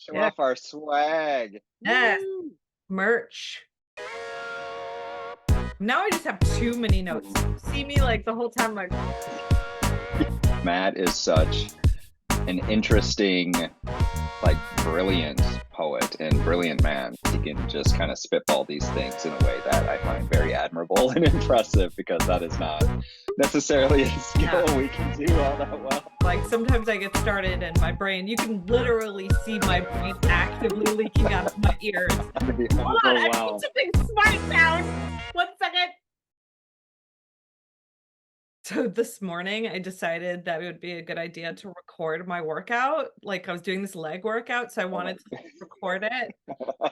Show Yeah. off our swag. Yes. Woo! Merch. Now I just have too many notes. See me like the whole time, like, Matt is such an interesting, like, brilliant poet and brilliant man. He can just kind of spitball these things in a way that I find very admirable and impressive, because that is not necessarily a skill we can do all that well. like sometimes I get started and my brain, you can literally see my brain actively leaking out of my ears. I'm gonna be Hold on, I need overwhelmed. something smart down. 1 second. So this morning I decided that it would be a good idea to record my workout. Like I was doing this leg workout, so I wanted to record it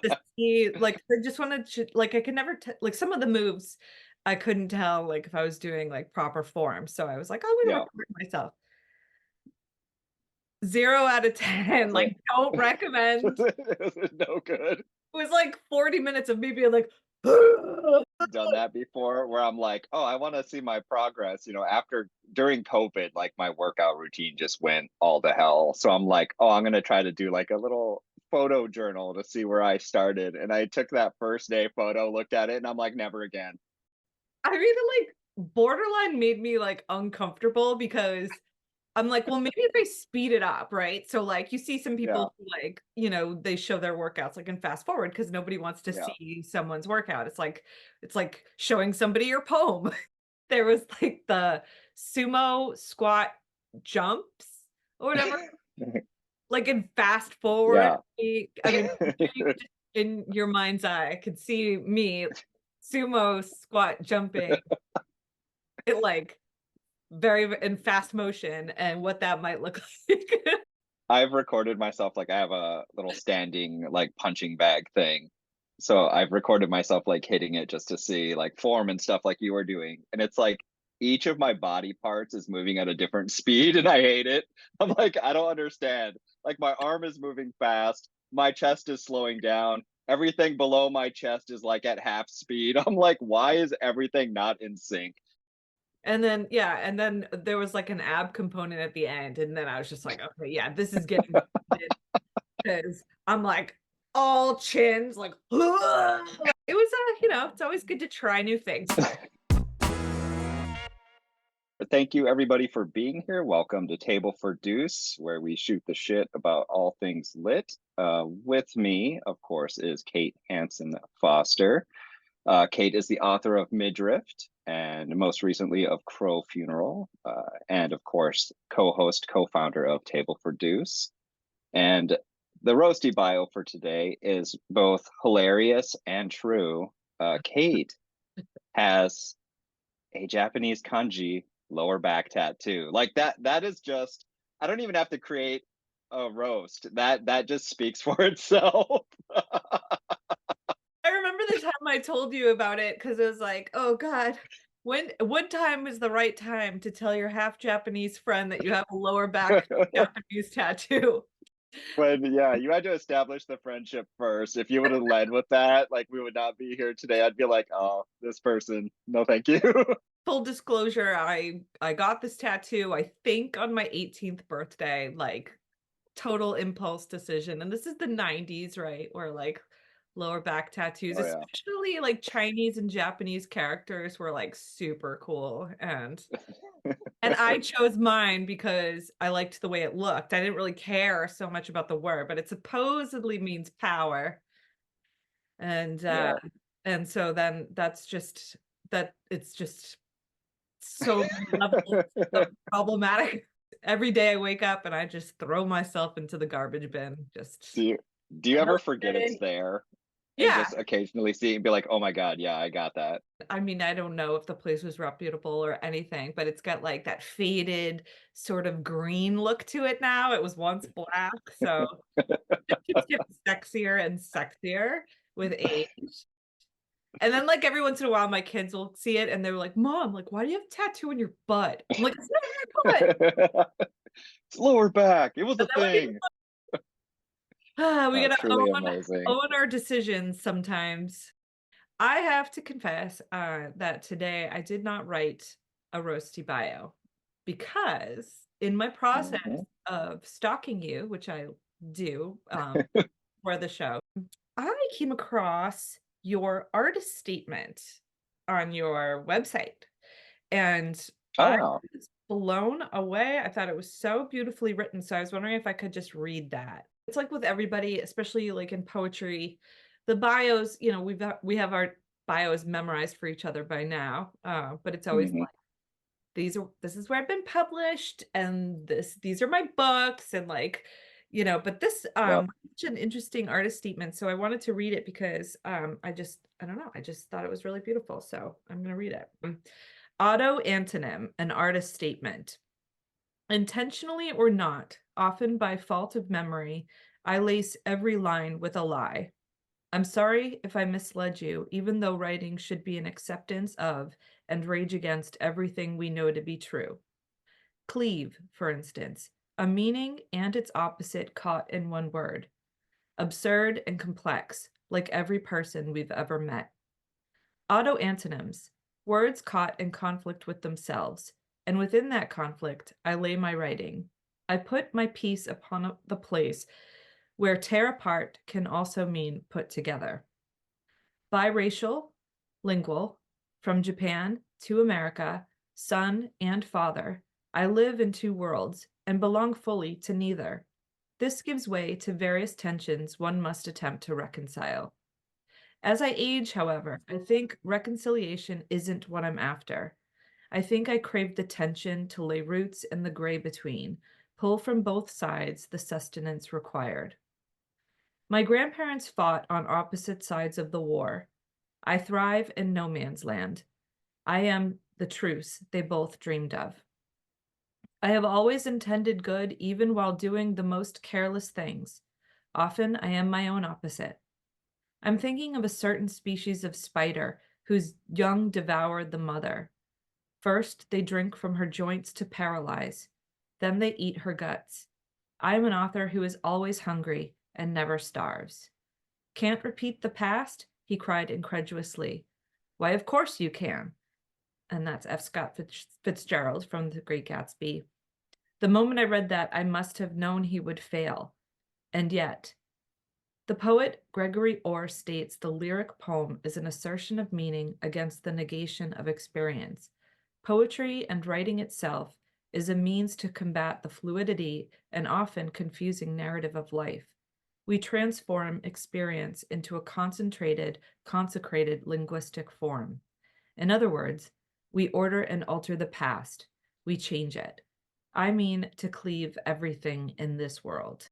to see, like, I just wanted to, like, I could never, like, some of the moves I couldn't tell, like, if I was doing like proper form. So I was like, I'm gonna Yeah, record myself. 0 out of 10, like, don't recommend. this is no good. It was like 40 minutes of me being like, Done that before, where I'm like, oh, I want to see my progress. After during COVID, like my workout routine just went all to hell. So I'm like, oh, I'm gonna try to do like a little photo journal to see where I started. And I took that first day photo, looked at it, and I'm like, never again. I mean, it like borderline made me like uncomfortable because I'm like, well, maybe if I speed it up, right? So like you see some Yeah, people who like, they show their workouts like in fast forward because nobody wants to yeah. see someone's workout. It's like showing somebody your poem. There was like the sumo squat jumps or whatever, like in fast forward. Yeah. I mean, you could just, in your mind's eye, I could see me sumo squat jumping it like very in fast motion and what that might look like. I've recorded myself, like I have a little standing like punching bag thing. So I've recorded myself like hitting it just to see like form and stuff like you were doing. And it's like each of my body parts is moving at a different speed and I hate it. I'm like, I don't understand. Like my arm is moving fast, my chest is slowing down. Everything below my chest is like at half speed. I'm like, why is everything not in sync? And then yeah, and then there was like an ab component at the end, and then I was just like, okay, yeah, this is getting because I'm like all chins, like it was it's always good to try new things. Thank you, everybody, for being here. Welcome to Table for Deuce, where we shoot the shit about all things lit. With me, of course, is Kate Hanson Foster. Kate is the author of Midriff and most recently of Crow Funeral, and of course, co-host, co-founder of Table for Deuce. And the roasty bio for today is both hilarious and true. Kate has a Japanese kanji lower back tattoo. Like that is just, I don't even have to create a roast. That just speaks for itself. I remember the time I told you about it because it was like, oh God, what time is the right time to tell your half Japanese friend that you have a lower back Japanese tattoo? When, yeah, you had to establish the friendship first. If you would have led with that, like we would not be here today. I'd be like, oh, this person, no thank you. Full disclosure, I got this tattoo, I think on my 18th birthday, like total impulse decision. And this is the 90s, right? Where like lower back tattoos, Oh yeah. especially like Chinese and Japanese characters were like super cool. And I chose mine because I liked the way it looked. I didn't really care so much about the word, but it supposedly means power. And Yeah. and so then that's just that it's just so many levels of problematic. Every day I wake up and I just throw myself into the garbage bin. Just Do you ever forget it's okay. there and Yeah. just occasionally see it and be like, oh my God, yeah, I got that. I mean, I don't know if the place was reputable or anything, but it's got like that faded sort of green look to it now. It was once black, so it keeps getting sexier and sexier with age. And then like every once in a while, my kids will see it and they're like, "Mom, like, why do you have a tattoo on your butt?" I'm like, "It's not my butt." It's lower back. It was And a then when thing. we gotta Truly amazing. own our decisions sometimes. I have to confess that today I did not write a roasty bio because in my process Mhm. of stalking you, which I do for the show. I came across your artist statement on your website, and I Oh, was blown away. I thought it was so beautifully written, so I was wondering if I could just read that. It's like with everybody, especially like in poetry, the bios, we have our bios memorized for each other by now, but it's always mhm. like, this is where I've been published, and these are my books, and like, but this Yep. such an interesting artist statement. So I wanted to read it because I don't know, I just thought it was really beautiful. So I'm gonna read it. Auto-antonym, an artist statement. Intentionally or not, often by fault of memory, I lace every line with a lie. I'm sorry if I misled you, even though writing should be an acceptance of and rage against everything we know to be true. Cleave, for instance, a meaning and its opposite caught in one word. Absurd and complex, like every person we've ever met. Auto-antonyms, words caught in conflict with themselves, and within that conflict, I lay my writing. I put my piece upon the place where tear apart can also mean put together. Biracial, lingual, from Japan to America, son and father, I live in two worlds and belong fully to neither. This gives way to various tensions one must attempt to reconcile. As I age, however, I think reconciliation isn't what I'm after. I think I crave the tension to lay roots in the gray between, pull from both sides the sustenance required. My grandparents fought on opposite sides of the war. I thrive in no man's land. I am the truce they both dreamed of. I have always intended good even while doing the most careless things. Often I am my own opposite. I'm thinking of a certain species of spider whose young devoured the mother. First, they drink from her joints to paralyze. Then they eat her guts. I am an author who is always hungry and never starves. Can't repeat the past? He cried incredulously. Why, of course you can. And that's F. Scott Fitzgerald from The Great Gatsby. The moment I read that, I must have known he would fail. And yet, the poet Gregory Orr states the lyric poem is an assertion of meaning against the negation of experience. Poetry and writing itself is a means to combat the fluidity and often confusing narrative of life. We transform experience into a concentrated, consecrated linguistic form. In other words, we order and alter the past. We change it. I mean to cleave everything in this world.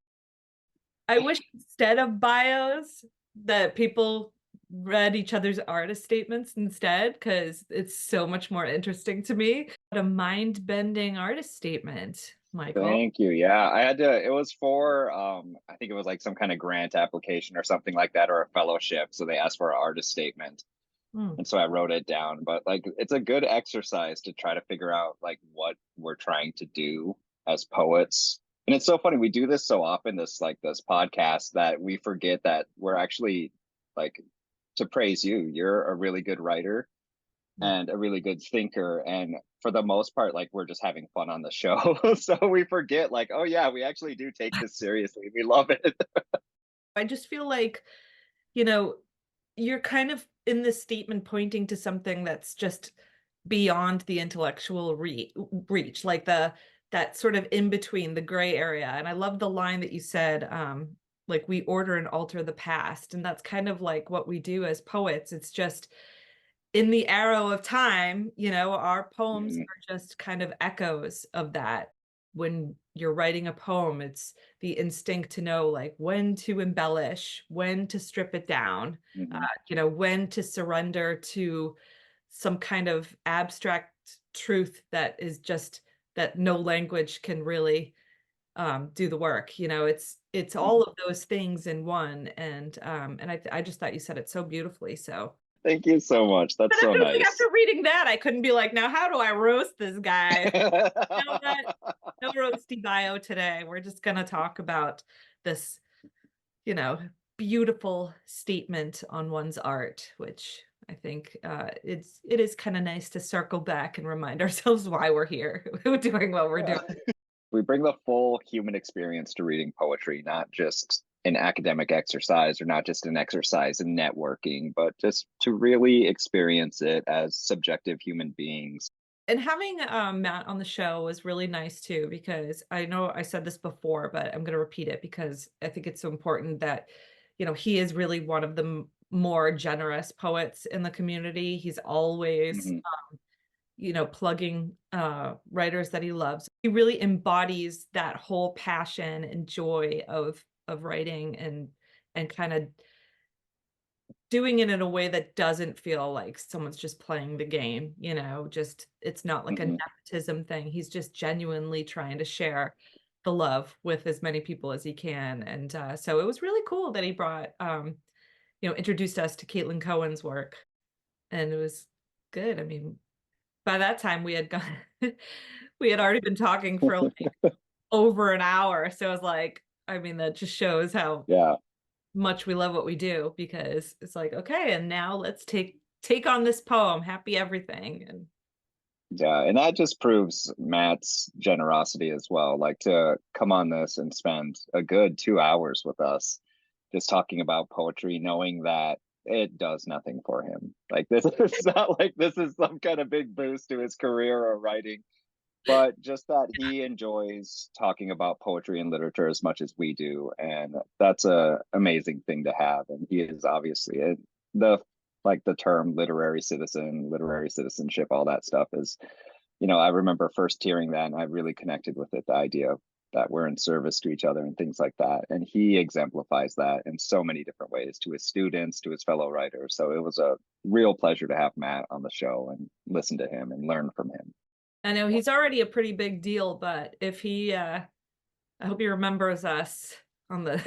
I wish instead of bios that people read each other's artist statements instead, because it's so much more interesting to me. What a mind-bending artist statement, Michael. Thank you. Yeah, I had to, it was for, I think it was like some kind of grant application or something like that, or a fellowship. So they asked for an artist statement. Hmm. And so I wrote it down. But like, it's a good exercise to try to figure out like what we're trying to do as poets. And it's so funny. We do this so often, this podcast, that we forget that we're actually like, to praise you. You're a really good writer and a really good thinker. And for the most part, like we're just having fun on the show. So we forget, like, oh yeah, we actually do take this seriously. We love it. I just feel like, you know, you're kind of in this statement pointing to something that's just beyond the intellectual reach, like that sort of in between, the gray area. And I love the line that you said, like we order and alter the past, and that's kind of like what we do as poets. It's just in the arrow of time, our poems Mm, are just kind of echoes of that. When you're writing a poem, it's the instinct to know like when to embellish, when to strip it down, mhm, when to surrender to some kind of abstract truth that is just that no language can really do the work. It's all mhm. of those things in one, and I just thought you said it so beautifully. So Thank you so much. but That's I so feel like nice. after reading that, I couldn't be like, now how do I roast this guy? You know what? No roasty bio today. We're just gonna talk about this, you know, beautiful statement on one's art, which I think it is kind of nice to circle back and remind ourselves why we're here, doing what we're Yeah. doing. We bring the full human experience to reading poetry, not just an academic exercise or not just an exercise in networking, but just to really experience it as subjective human beings. And having Matt on the show was really nice too, because I know I said this before, but I'm going to repeat it because I think it's so important that, he is really one of the more generous poets in the community. He's always, Mhm, plugging writers that he loves. He really embodies that whole passion and joy of writing and kind of doing it in a way that doesn't feel like someone's just playing the game, just it's not like a mhm. nepotism thing. He's just genuinely trying to share the love with as many people as he can. And so it was really cool that he brought, introduced us to Caitlin Cowan's work. And it was good. I mean, by that time we had gone, we had already been talking for like over an hour. So I was like, I mean, that just shows how Yeah. much we love what we do because it's like, okay, and now let's take on this poem, happy everything. And Yeah, and that just proves Matt's generosity as well. Like to come on this and spend a good 2 hours with us just talking about poetry, knowing that it does nothing for him. Like this is not like this is some kind of big boost to his career or writing, but just that he enjoys talking about poetry and literature as much as we do, and that's a amazing thing to have. And he is obviously the like the term literary citizen, literary citizenship, all that stuff is, I remember first hearing that and I really connected with it, the idea of that we're in service to each other and things like that. And he exemplifies that in so many different ways to his students, to his fellow writers. So it was a real pleasure to have Matt on the show and listen to him and learn from him. I know he's already a pretty big deal, but if he I hope he remembers us on the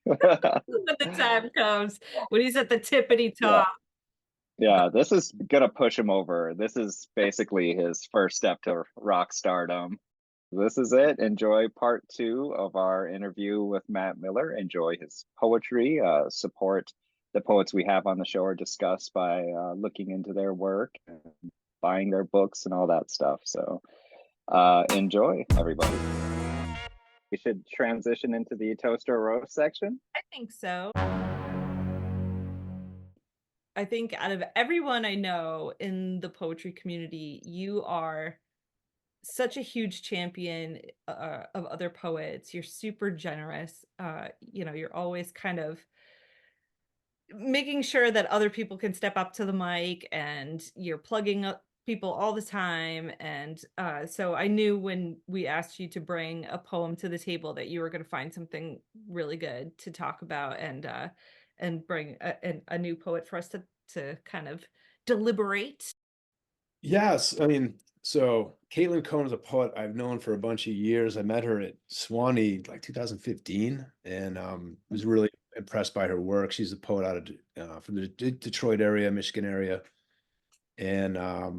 when the time comes when he's at the tippity Yeah. top. But Yeah, this is gonna push him over. This is basically his first step to rock stardom. This is it. Enjoy part two of our interview with Matt Miller. Enjoy his poetry. Support the poets we have on the show or discuss by looking into their work, and buying their books, and all that stuff. So enjoy, everybody. We should transition into the toast or roast section. I think so. I think out of everyone I know in the poetry community, you are such a huge champion of other poets. You're super generous. You're always kind of making sure that other people can step up to the mic and you're plugging up people all the time. And so I knew when we asked you to bring a poem to the table that you were going to find something really good to talk about and bring a new poet for us to kind of deliberate. Yes, I mean, so Caitlin Cowan is a poet I've known for a bunch of years. I met her at Sewanee like 2015 and was really impressed by her work. She's a poet out of from the Detroit area, Michigan area. And I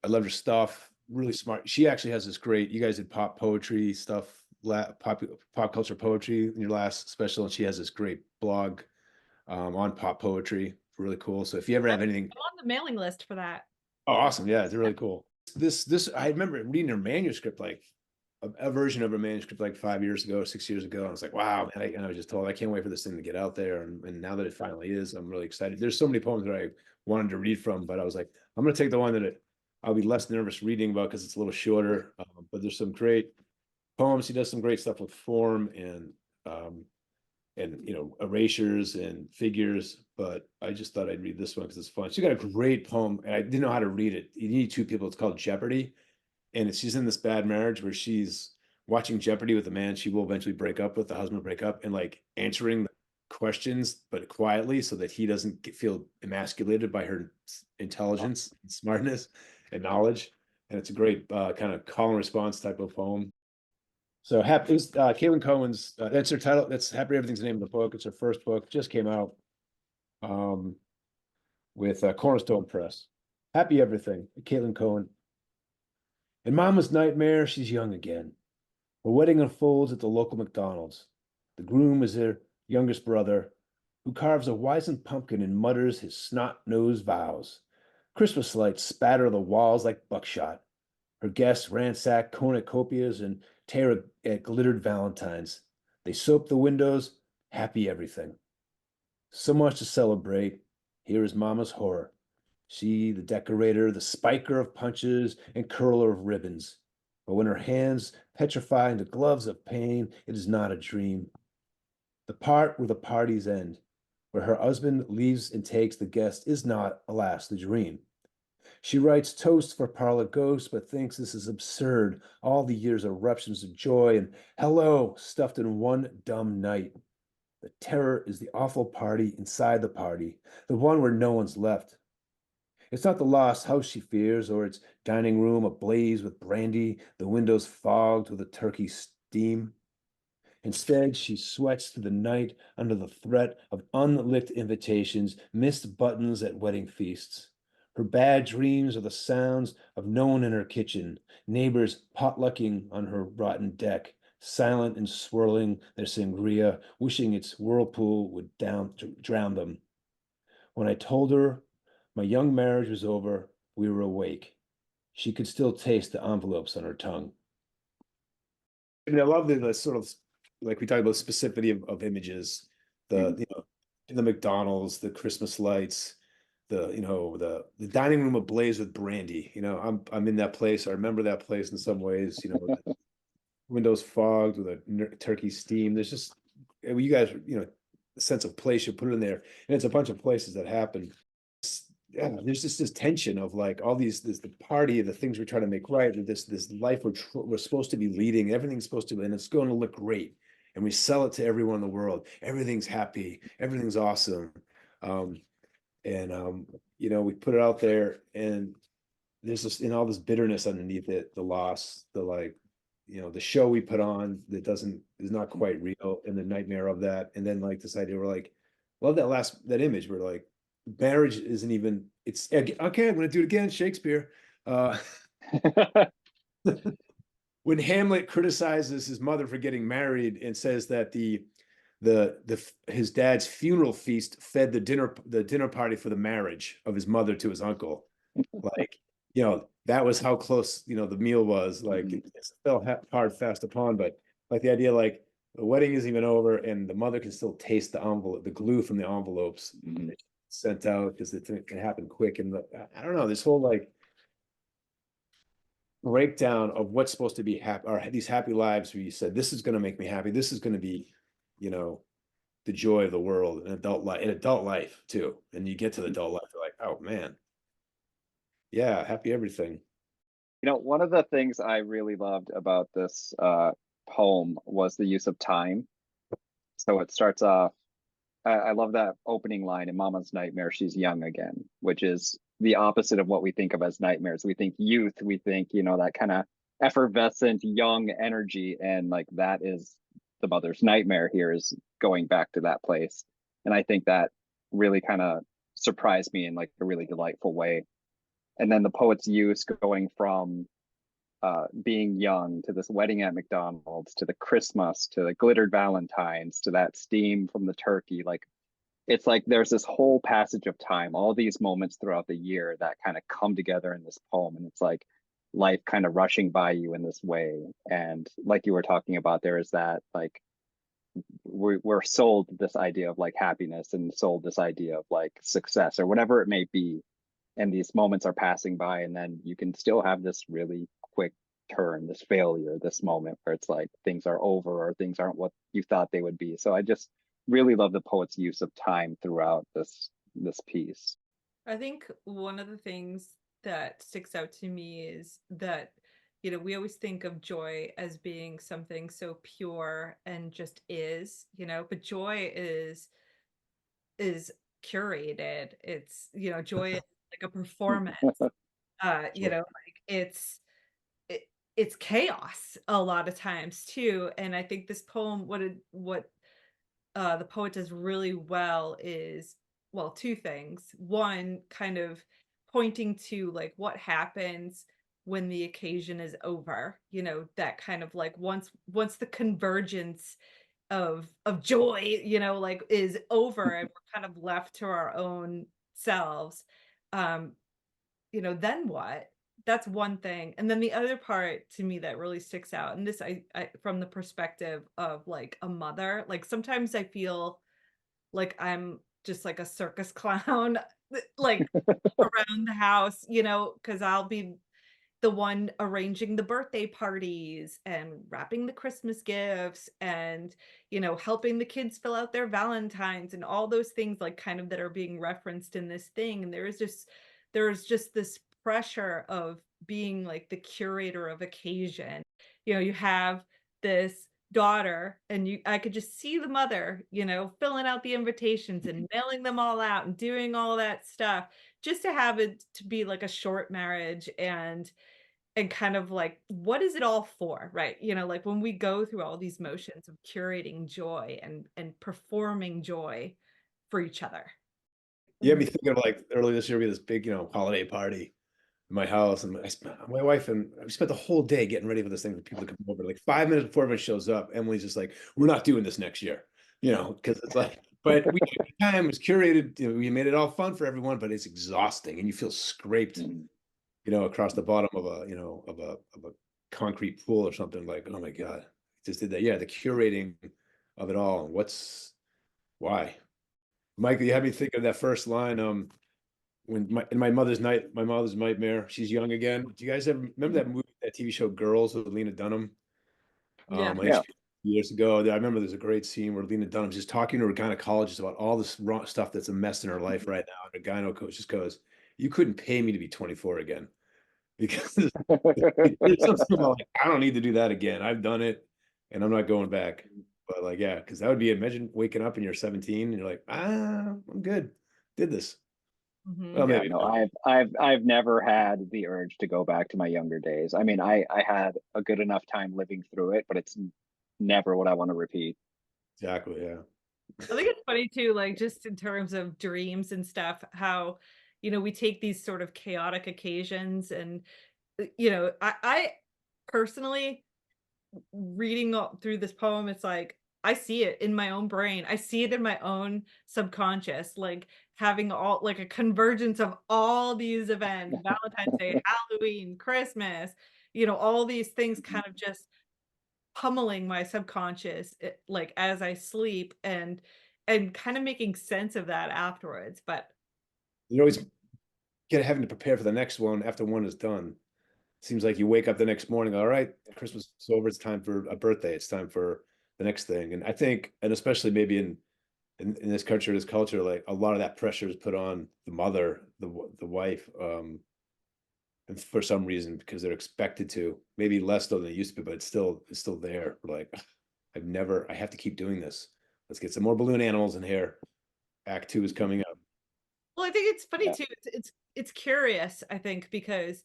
love her stuff. Really smart. She actually has this great, you guys did pop poetry stuff, pop culture poetry in your last special, and she has this great blog on pop poetry. Really cool. So if you ever have anything. I'm on the mailing list for that. Oh, awesome. Yeah, it's really cool. This I remember reading her manuscript, like a version of her manuscript like 5 years ago, 6 years ago. And I was like, wow, man, I was just told I can't wait for this thing to get out there. And now that it finally is, I'm really excited. There's so many poems that I wanted to read from, but I was like, I'm gonna take the one that I'll be less nervous reading about because it's a little shorter. But there's some great poems. He does some great stuff with form um, and erasures and figures, but I just thought I'd read this one because it's fun. She got a great poem and I didn't know how to read it. You need two people. It's called Jeopardy, and she's in this bad marriage where she's watching Jeopardy with a man she will eventually break up with, the husband will break up, and like answering the questions but quietly so that he doesn't feel emasculated by her intelligence and smartness and knowledge. And it's a great kind of call and response type of poem. So happy, it was Caitlin Cowan's, that's her title. That's Happy Everything's the name of the book. It's her first book, just came out um, with Cornerstone Press. Happy Everything, Caitlin Cowan. In Mama's nightmare, she's young again. Her wedding unfolds at the local McDonald's. The groom is her youngest brother, who carves a wizened pumpkin and mutters his snot-nosed vows. Christmas lights spatter the walls like buckshot. Her guests ransack cornucopias and tear at glittered valentines. They soap the windows, happy everything. So much to celebrate. Here is Mama's horror. She, the decorator, the spiker of punches and curler of ribbons. But when her hands petrify into gloves of pain, it is not a dream. The part where the parties end, where her husband leaves and takes the guest, is not, alas, the dream. She writes toasts for parlor ghosts, but thinks this is absurd. All the years eruptions of joy and hello stuffed in one dumb night. The terror is the awful party inside the party, the one where no one's left. It's not the lost house she fears, or its dining room ablaze with brandy, the windows fogged with a turkey steam. Instead, she sweats through the night under the threat of unlicked invitations, missed buttons at wedding feasts. Her bad dreams are the sounds of no one in her kitchen, neighbors potlucking on her rotten deck, silent and swirling their sangria, wishing its whirlpool would drown them. When I told her my young marriage was over, we were awake. She could still taste the envelopes on her tongue. I mean, I love the sort of, like we talked about, specificity of images, the the McDonald's, the Christmas lights, the dining room ablaze with brandy. I'm in that place. I remember that place in some ways. The windows fogged with a turkey steam. There's just, you guys, the sense of place, you put it in there, and it's a bunch of places that happen. Yeah, there's just this tension of like all the party, the things we're trying to make right, this life we're supposed to be leading, everything's supposed to, and it's going to look great, and we sell it to everyone in the world. Everything's happy, everything's awesome, we put it out there, and there's just all this bitterness underneath it, the loss, the show we put on that is not quite real, and the nightmare of that, and then like this idea, we're like, love that image, we're like, marriage isn't even, it's okay, I'm gonna do it again, Shakespeare. When Hamlet criticizes his mother for getting married and says that his dad's funeral feast fed the dinner party for the marriage of his mother to his uncle, like, that was how close the meal was, like it fell hard fast upon, but like the idea, like the wedding isn't even over and the mother can still taste the envelope, the glue from the envelopes sent out because it can happen quick. And I don't know, this whole like breakdown of what's supposed to be happy, or these happy lives where you said, this is going to make me happy, this is going to be the joy of the world, in adult life too, and you get to the adult life, you're like, oh man, yeah, happy everything. One of the things I really loved about this poem was the use of time. So it starts off, I love that opening line, in Mama's nightmare, she's young again, which is the opposite of what we think of as nightmares. We think youth, we think, that kind of effervescent young energy. And like that is the mother's nightmare here, is going back to that place. And I think that really kind of surprised me in like a really delightful way. And then the poet's use going from being young to this wedding at McDonald's, to the Christmas, to the glittered Valentines, to that steam from the turkey. Like, it's like there's this whole passage of time, all these moments throughout the year that kind of come together in this poem. And it's like life kind of rushing by you in this way. And like you were talking about, there is that, like, we're sold this idea of like happiness and sold this idea of like success or whatever it may be. And these moments are passing by, and then you can still have this really quick turn, this failure, this moment where it's like things are over or things aren't what you thought they would be. So I just really love the poet's use of time throughout this piece. I think one of the things that sticks out to me is that, we always think of joy as being something so pure and just is, but joy is curated. It's, joy is like a performance. Like it's chaos a lot of times too. And I think this poem, what the poet does really well is, well, two things. One, kind of pointing to like what happens when the occasion is over, that kind of like once the convergence of joy, like is over and we're kind of left to our own selves. Then what? that's one thing. And then the other part to me that really sticks out, and this I from the perspective of like a mother, like sometimes I feel like I'm just like a circus clown, like around the house, you know, because I'll be the one arranging the birthday parties and wrapping the Christmas gifts and, you know, helping the kids fill out their Valentines and all those things like kind of that are being referenced in this thing. And there's just this pressure of being like the curator of occasion. You know, you have this daughter and I could just see the mother, you know, filling out the invitations and mailing them all out and doing all that stuff just to have it to be like a short marriage and kind of like, what is it all for, right? You know, like when we go through all these motions of curating joy and performing joy for each other. You had me thinking of like earlier this year, we had this big, holiday party in my house, and my wife and I spent the whole day getting ready for this thing for people to come over. Like 5 minutes before everyone shows up, Emily's just like, "We're not doing this next year," because it's like, but we took the time, it was curated, we made it all fun for everyone, but it's exhausting, and you feel scraped, across the bottom of a concrete pool or something. Like, oh my God, just did that. Yeah, the curating of it all. Why? Michael, you had me think of that first line. When in my mother's nightmare, she's young again. Do you guys ever remember that movie, that TV show Girls with Lena Dunham? Yeah. On Yeah. HBO years ago. I remember there's a great scene where Lena Dunham's just talking to her gynecologist about all this wrong stuff that's a mess in her life right now. And the gyno coach just goes, "You couldn't pay me to be 24 again." Because there's something about like, I don't need to do that again. I've done it and I'm not going back. But like, yeah, because that would be, imagine waking up and you're 17 and you're like, I'm good. Did this. Well, Yeah, maybe no, not. I've never had the urge to go back to my younger days. I mean, I had a good enough time living through it, but it's never what I want to repeat. Exactly. Yeah. I think it's funny too, like just in terms of dreams and stuff, how, you know, we take these sort of chaotic occasions and, you know, I personally reading through this poem, it's like I see it in my own brain. I see it in my own subconscious, like having all like a convergence of all these events, Valentine's Day, Halloween, Christmas, you know, all these things kind of just pummeling my subconscious like as I sleep and kind of making sense of that afterwards. But You always having to prepare for the next one after one is done. Seems like you wake up the next morning, all right, Christmas is over, it's time for a birthday, it's time for the next thing. And I think, and especially maybe in this culture, like a lot of that pressure is put on the mother, the wife, and for some reason, because they're expected to, maybe less so than they used to be, but it's still there. We're like, I have to keep doing this. Let's get some more balloon animals in here. Act 2 is coming up. well, I think it's funny Yeah. too. It's curious, I think, because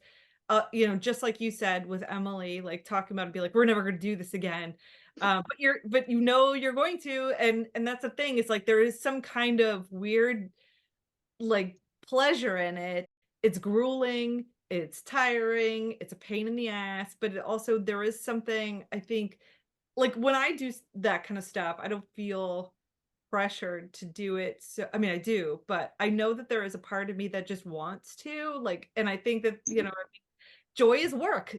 you know, just like you said with Emily, like talking about it, be like, we're never gonna do this again. But you know you're going to, and that's the thing, is like there is some kind of weird like pleasure in it. It's grueling, it's tiring, it's a pain in the ass, but it also there is something I think like when I do that kind of stuff, I don't feel pressured to do it. So I mean I do, but I know that there is a part of me that just wants to like, and I think that, you know, joy is work.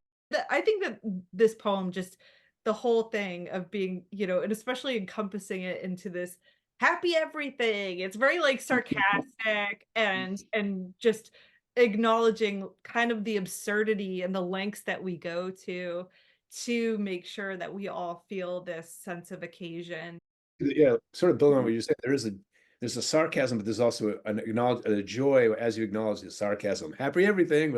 I think that this poem just the whole thing of being, you know, and especially encompassing it into this happy everything. It's very like sarcastic and just acknowledging kind of the absurdity and the lengths that we go to make sure that we all feel this sense of occasion. Yeah, sort of building on what you said, there's a sarcasm, but there's also a joy as you acknowledge the sarcasm. Happy everything,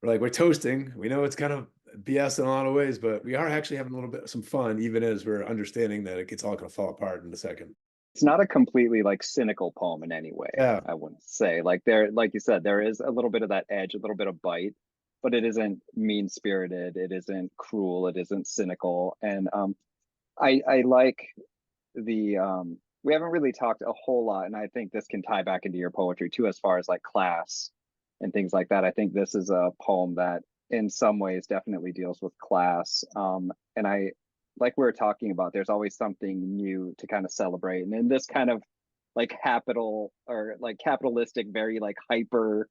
we're toasting. We know it's kind of BS in a lot of ways, but we are actually having a little bit some fun, even as we're understanding that it's all going to fall apart in a second. It's not a completely like cynical poem in any way. Yeah. I wouldn't say like like you said, there is a little bit of that edge, a little bit of bite, but it isn't mean spirited. It isn't cruel. It isn't cynical. And I like we haven't really talked a whole lot, and I think this can tie back into your poetry too, as far as like class and things like that. I think this is a poem that in some ways definitely deals with class. And I like we were talking about, there's always something new to kind of celebrate. And in this kind of like capital or like capitalistic, very like hyper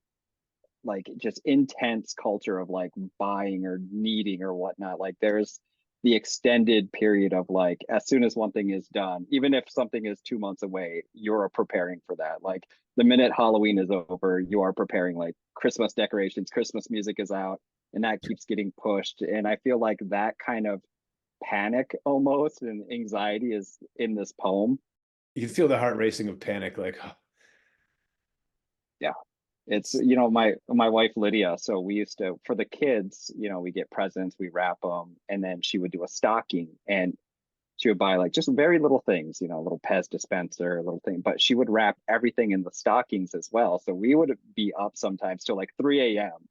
like just intense culture of like buying or needing or whatnot. Like there's the extended period of like, as soon as one thing is done, even if something is 2 months away, you're preparing for that. Like the minute Halloween is over, you are preparing like Christmas decorations, Christmas music is out, and that keeps getting pushed. And I feel like that kind of panic almost and anxiety is in this poem. You can feel the heart racing of panic, like, Yeah. It's, you know, my wife Lydia, so we used to, for the kids, you know, we get presents, we wrap them, and then she would do a stocking, and she would buy like just very little things, you know, a little Pez dispenser, a little thing, but she would wrap everything in the stockings as well. So we would be up sometimes till like 3 a.m.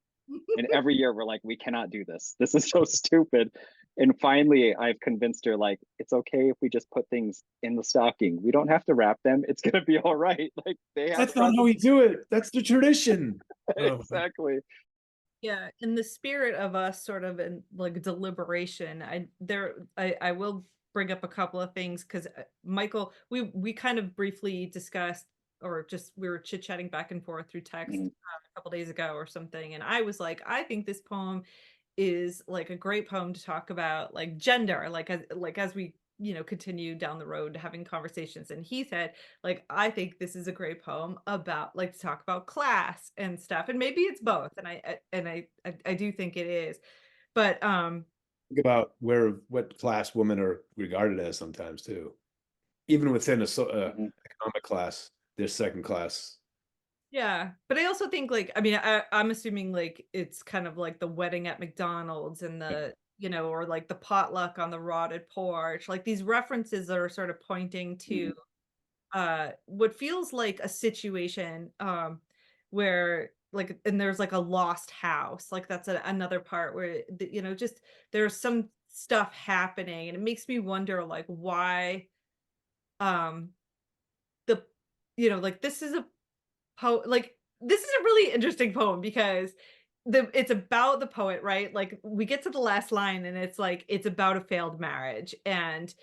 And every year we're like, we cannot do this. This is so stupid. And finally, I've convinced her, like, it's okay if we just put things in the stocking. We don't have to wrap them. It's going to be all right. Like, they have that's not how we do it. That's the tradition. Exactly. Yeah, in the spirit of us sort of in like deliberation, I will bring up a couple of things because Michael, we kind of briefly discussed, or just we were chit-chatting back and forth through text Mhm. a couple days ago or something, and I was like, I think this poem is like a great poem to talk about like gender, like as we continue down the road having conversations. And he said, like, I think this is a great poem about like to talk about class and stuff, and maybe it's both, and I do think it is, but Think about what class women are regarded as sometimes too, even within a Mhm. economic class, there's second class. yeah, but I also think like, I mean, I'm assuming like it's kind of like the wedding at McDonald's and the, or like the potluck on the rotted porch, like these references that are sort of pointing to Mhm. what feels like a situation where like, and there's like a lost house, like that's another part where just there's some stuff happening, and it makes me wonder like why um the like this is a like this is a really interesting poem because it's about the poet, right? Like we get to the last line and it's like it's about a failed marriage, and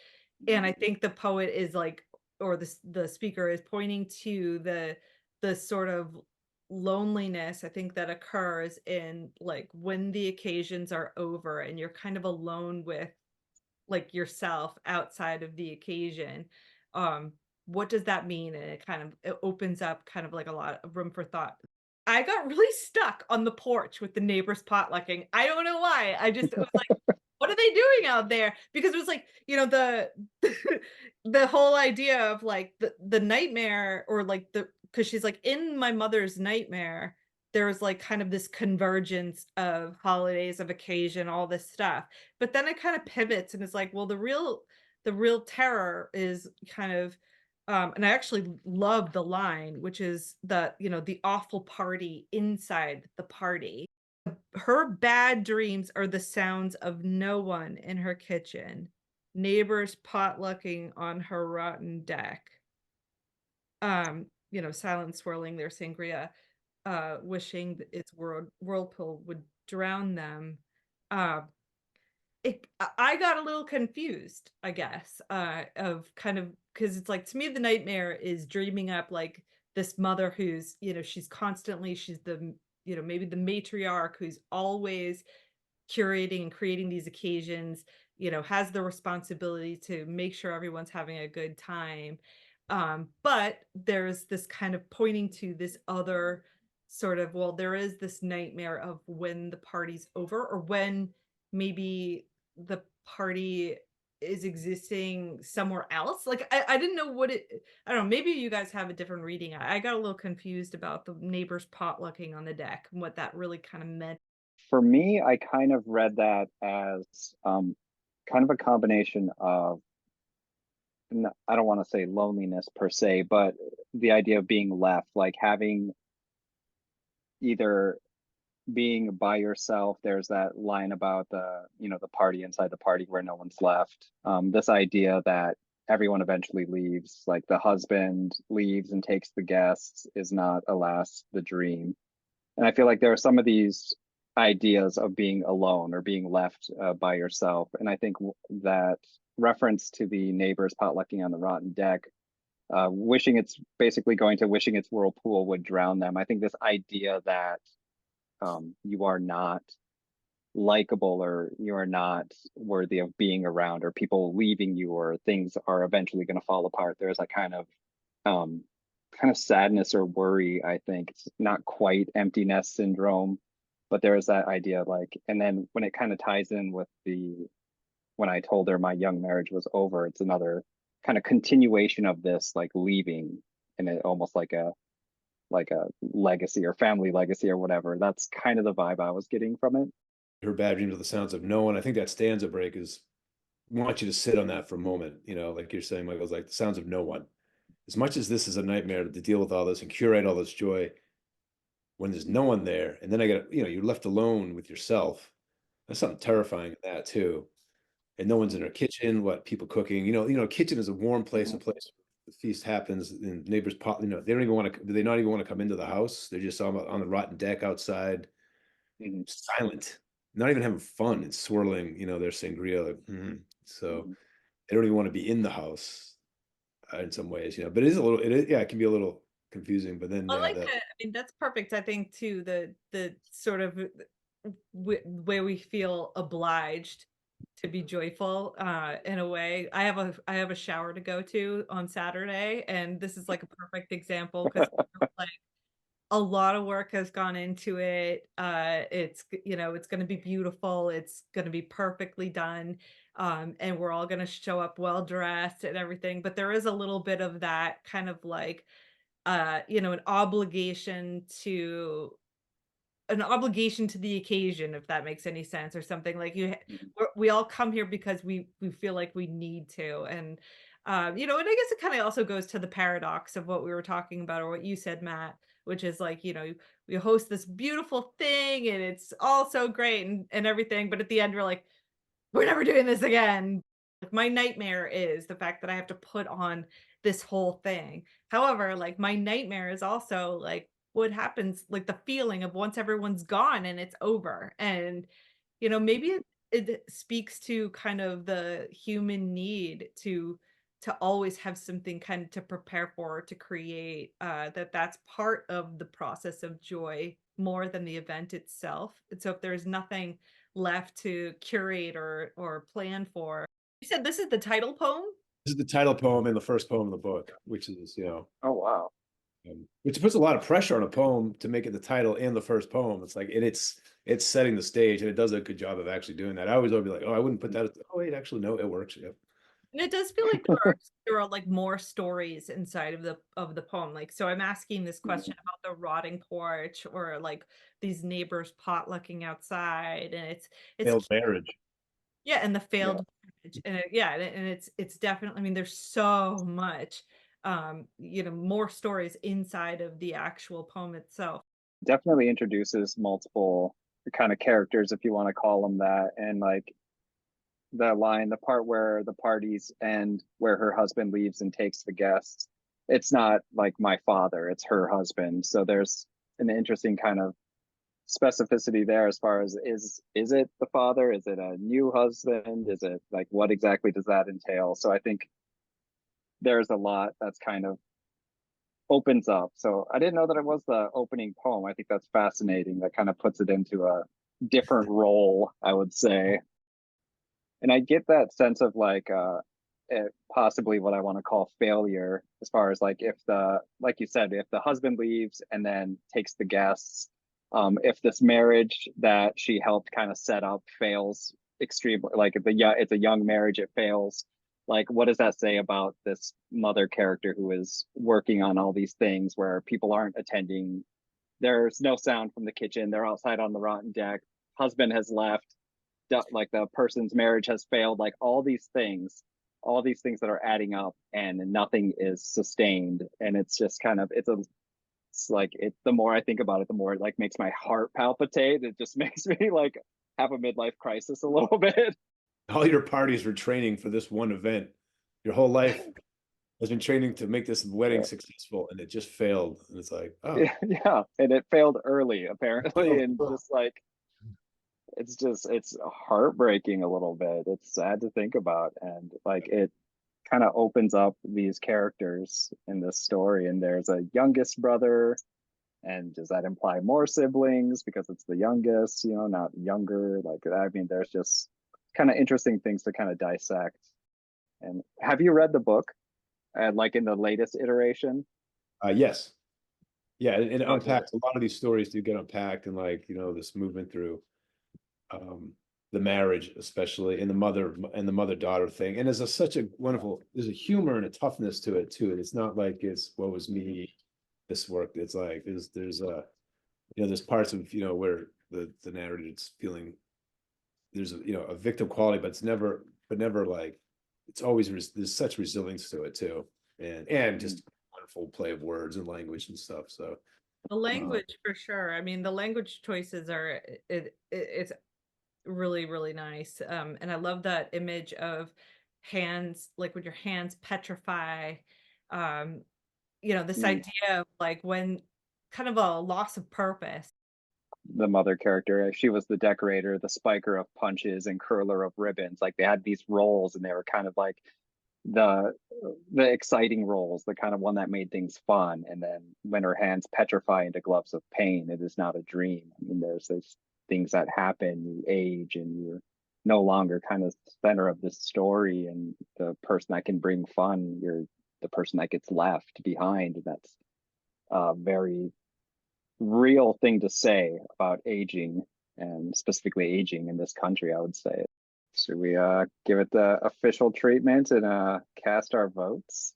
I think the poet is like, or the speaker is pointing to the sort of loneliness I think that occurs in like when the occasions are over and you're kind of alone with like yourself outside of the occasion. Um, what does that mean? And it opens up kind of like a lot of room for thought. I got really stuck on the porch with the neighbors potlucking. I don't know why. It was like, what are they doing out there? Because it was like, the whole idea of like the nightmare, or like because she's like, in my mother's nightmare, there was like kind of this convergence of holidays, of occasion, all this stuff. But then it kind of pivots and it's like, well, the real terror is kind of and I actually love the line, which is the awful party inside the party. Her bad dreams are the sounds of no one in her kitchen, neighbors potlucking on her rotten deck. Silent swirling their sangria, wishing that its whirlpool would drown them. Uh, I got a little confused, I guess, of kind of, because it's like, to me, the nightmare is dreaming up like this mother who's, she's the, maybe the matriarch who's always curating and creating these occasions, has the responsibility to make sure everyone's having a good time. But there's this kind of pointing to this other sort of, well, there is this nightmare of when the party's over, or when maybe the party is existing somewhere else. Like I didn't know I don't know, maybe you guys have a different reading. I got a little confused about the neighbors potlucking on the deck and what that really kind of meant. For me, I kind of read that as kind of a combination of, I don't want to say loneliness per se, but the idea of being left, like having either being by yourself. There's that line about the party inside the party where no one's left. This idea that everyone eventually leaves, like the husband leaves and takes the guests, is not, alas, the dream. And I feel like there are some of these ideas of being alone or being left by yourself. And I think that reference to the neighbors potlucking on the rotten deck, wishing its whirlpool would drown them. I think this idea that you are not likable, or you are not worthy of being around, or people leaving you, or things are eventually going to fall apart. There's a um kind of sadness or worry. I think it's not quite empty nest syndrome, but there's that idea, like, and then when it kind of ties in with the when I told her my young marriage was over, it's another kind of continuation of this, like leaving, and it almost like a legacy or family legacy or whatever. That's kind of the vibe I was getting from it. Her bad dreams are the sounds of no one. I think that stanza break is, I want you to sit on that for a moment. You know, like you're saying, Michael's like the sounds of no one. As much as this is a nightmare to deal with all this and curate all this joy, when there's no one there, and then I got, you're left alone with yourself. There's something terrifying in that too. And no one's in our kitchen, what people cooking, kitchen is a warm place, a place where the feast happens, and neighbors pop, they don't even want to, do they not even want to come into the house? They're just on the rotten deck outside, silent, not even having fun and swirling, their sangria. Like, So they don't even want to be in the house in some ways, but it is a little, it can be a little confusing, but then I like it. I mean, that's perfect. I think too, the sort of where we feel obliged to be joyful in a way. I have a shower to go to on Saturday, and this is like a perfect example because like a lot of work has gone into it. It's it's going to be beautiful. It's going to be perfectly done. And we're all going to show up well dressed and everything. But there is a little bit of that kind of like an obligation to the occasion, if that makes any sense, or something like we all come here because we feel like we need to. And and I guess it kind of also goes to the paradox of what we were talking about, or what you said, Matt, which is like, we host this beautiful thing and it's all so great and everything, but at the end we're like, we're never doing this again. Like, my nightmare is the fact that I have to put on this whole thing. However, like, my nightmare is also like what happens, like the feeling of once everyone's gone and it's over. And maybe it speaks to kind of the human need to always have something kind of to prepare for, to create, that's part of the process of joy more than the event itself. And so if there's nothing left to curate or plan for. You said this is the title poem? This is the title poem and the first poem of the book, which is, Oh wow. Which puts a lot of pressure on a poem to make it the title and the first poem. It's like, and it's setting the stage, and it does a good job of actually doing that. I always would be like, oh, I wouldn't put that. Oh wait, actually, no, it works. Yep. And it does feel like there are like more stories inside of the poem. Like, so I'm asking this question about the rotting porch, or like these neighbors potlucking outside, and it's Failed marriage. yeah, and the failed marriage. And it's definitely, I mean, there's so much more stories inside of the actual poem itself. Definitely introduces multiple kind of characters, if you want to call them that. And like the part where the parties end, where her husband leaves and takes the guests, it's not like my father, it's her husband. So there's an interesting kind of specificity there, as far as is it the father, is it a new husband, is it like, what exactly does that entail? So I think there's a lot that's kind of opens up. So I didn't know that it was the opening poem. I think that's fascinating. That kind of puts it into a different role, I would say. And I get that sense of like possibly what I want to call failure, as far as like, if like you said, if the husband leaves and then takes the guests, if this marriage that she helped kind of set up fails extremely, like if it's a young marriage, it fails. Like, what does that say about this mother character who is working on all these things where people aren't attending? There's no sound from the kitchen. They're outside on the rotten deck. Husband has left. Like, the person's marriage has failed. Like, all these things that are adding up, and nothing is sustained. And it's just kind of, the more I think about it, the more it like makes my heart palpitate. It just makes me like have a midlife crisis a little bit. All your parties were training for this one event. Your whole life has been training to make this wedding successful, and it just failed. And it's like, oh, yeah, and it failed early apparently, and just like it's heartbreaking a little bit. It's sad to think about, and like it kind of opens up these characters in this story. And there's a youngest brother, And does that imply more siblings because it's the youngest, not younger? Like, I mean, there's just kind of interesting things to kind of dissect. And have you read the book, like in the latest iteration? Yes. Yeah, and it Okay. unpacks a lot of these stories do get unpacked, and like, this movement through the marriage, especially, and the mother-daughter thing. And such a wonderful, there's a humor and a toughness to it too. And it's not like it's what was me, this work. It's like there's parts of where the narrator's feeling there's a victim quality, but never like it's always there's such resilience to it too, and just wonderful play of words and language and stuff. So the language for sure. I mean, the language choices are it's really, really nice. And I love that image of hands, like when your hands petrify. This idea of like when kind of a loss of purpose. The mother character, she was the decorator, the spiker of punches, and curler of ribbons. Like they had these roles, and they were kind of like the exciting roles, the kind of one that made things fun. And then when her hands petrify into gloves of pain, it is not a dream. I mean, there's these things that happen, you age and you're no longer kind of center of the story and the person that can bring fun, you're the person that gets left behind. That's a very real thing to say about aging, and specifically aging in this country, I would say. Should we give it the official treatment and cast our votes?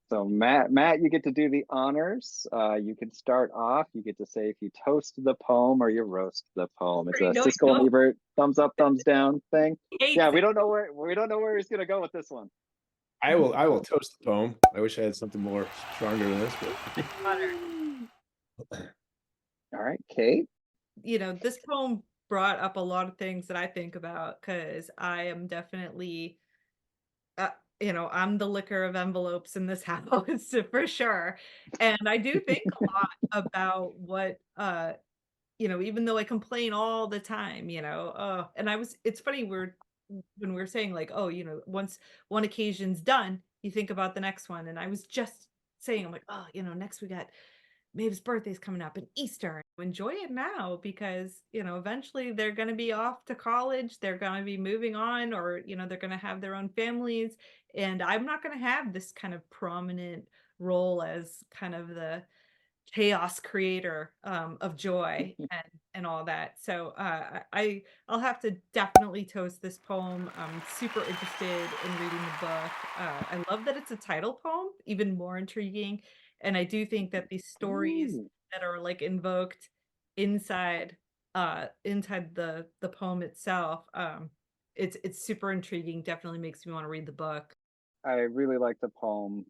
So Matt, you get to do the honors. You can start off. You get to say if you toast the poem or you roast the poem. It's a Siskel and Ebert thumbs up, thumbs down thing. Yeah, we don't know where he's gonna go with this one. I will toast the poem. I wish I had something more stronger than this, but all right, Kate. This poem brought up a lot of things that I think about because I am definitely I'm the licker of envelopes in this house for sure. And I do think a lot about what even though I complain all the time, and it's funny, when we were saying like, oh, once one occasion's done, you think about the next one. And I was just saying, I'm like, oh, next we got Maeve's birthday's coming up and Easter. Enjoy it now because, eventually they're going to be off to college. They're going to be moving on, or, they're going to have their own families. And I'm not going to have this kind of prominent role as kind of the chaos creator of joy and all that. So I'll have to definitely toast this poem. I'm super interested in reading the book. I love that it's a title poem, even more intriguing. And I do think that these stories that are like invoked inside the poem itself, it's super intriguing. Definitely makes me want to read the book. I really like the poem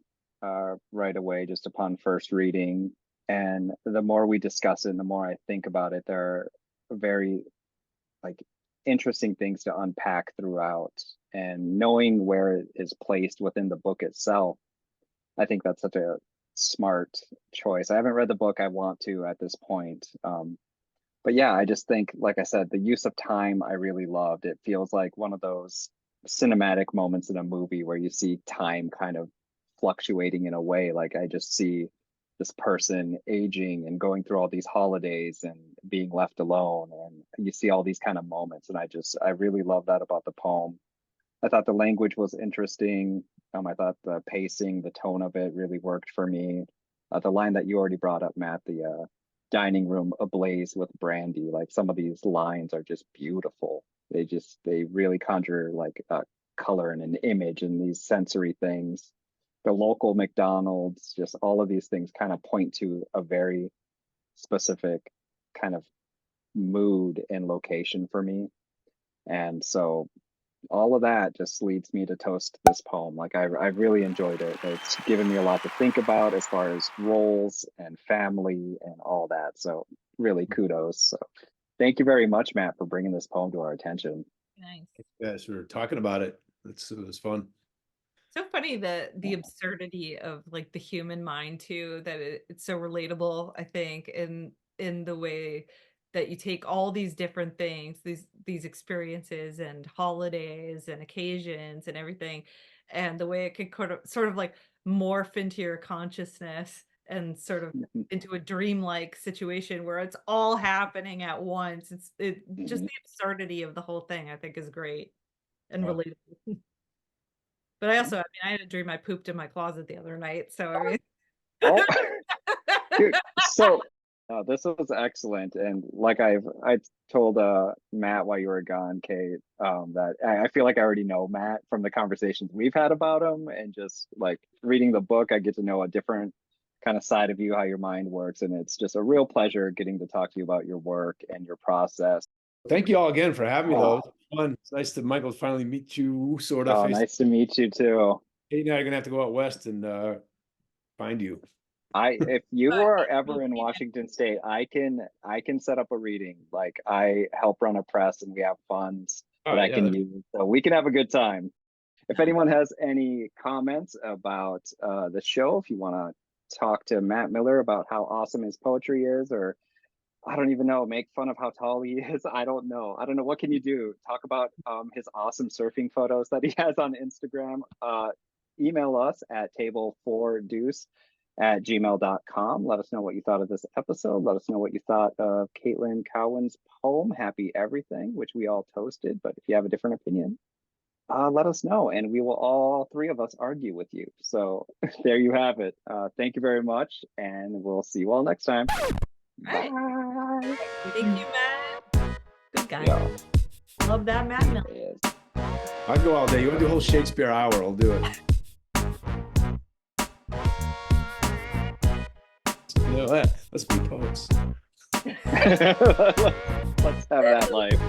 right away, just upon first reading. And the more we discuss it and the more I think about it, there are very like interesting things to unpack throughout. And knowing where it is placed within the book itself, I think that's such a smart choice. I haven't read the book. I want to at this point. But yeah, I just think, like I said, the use of time I really loved. It feels like one of those cinematic moments in a movie where you see time kind of fluctuating in a way. Like I just see this person aging and going through all these holidays and being left alone. And you see all these kind of moments. And I really love that about the poem. I thought the language was interesting. I thought the pacing, the tone of it really worked for me. The line that you already brought up, Matt, the dining room ablaze with brandy. Like some of these lines are just beautiful. They really conjure like a color and an image and these sensory things. The local McDonald's, just all of these things kind of point to a very specific kind of mood and location for me. And so all of that just leads me to toast this poem. Like I really enjoyed it. It's given me a lot to think about as far as roles and family and all that. So really kudos. So thank you very much, Matt, for bringing this poem to our attention. Nice. Yes, we were talking about it. It was fun. So funny the absurdity of like the human mind too, that it's so relatable, I think, in the way that you take all these different things, these experiences and holidays and occasions and everything, and the way it could sort of like morph into your consciousness and sort of into a dreamlike situation where it's all happening at once. Just the absurdity of the whole thing, I think, is great and relatable. But I also, I mean, I had a dream I pooped in my closet the other night. So I mean, Oh, dude, so this was excellent, and like I told Matt while you were gone, Kate, that I feel like I already know Matt from the conversations we've had about him, and just like reading the book, I get to know a different kind of side of you, how your mind works, and it's just a real pleasure getting to talk to you about your work and your process. Thank you all again for having me, though. It was fun. It's nice to, Michael, finally meet you, sort of. Oh, nice to meet you too. Kate and I are gonna have to go out west and find you. If you are ever in Washington State, I can set up a reading. Like, I help run a press, and we have funds that I can use, so we can have a good time. If anyone has any comments about the show, if you want to talk to Matt Miller about how awesome his poetry is, or I don't even know, make fun of how tall he is. I don't know. What can you do? Talk about his awesome surfing photos that he has on Instagram. Email us at table4deuce@gmail.com. Let us know what you thought of this episode. Let us know what you thought of Caitlin Cowan's poem, Happy Everything, which we all toasted. But if you have a different opinion, let us know, and we will, all three of us, argue with you. So there you have it. Thank you very much, and we'll see you all next time. Right. Bye. Thank you, Matt. Good guy. Yeah. Love that Matt Miller. Yes. I'll go all day. You want to do a whole Shakespeare hour? I'll do it. You know what? Let's be poets. Let's have that life.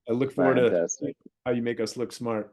I look forward Fantastic. to how you make us look smart.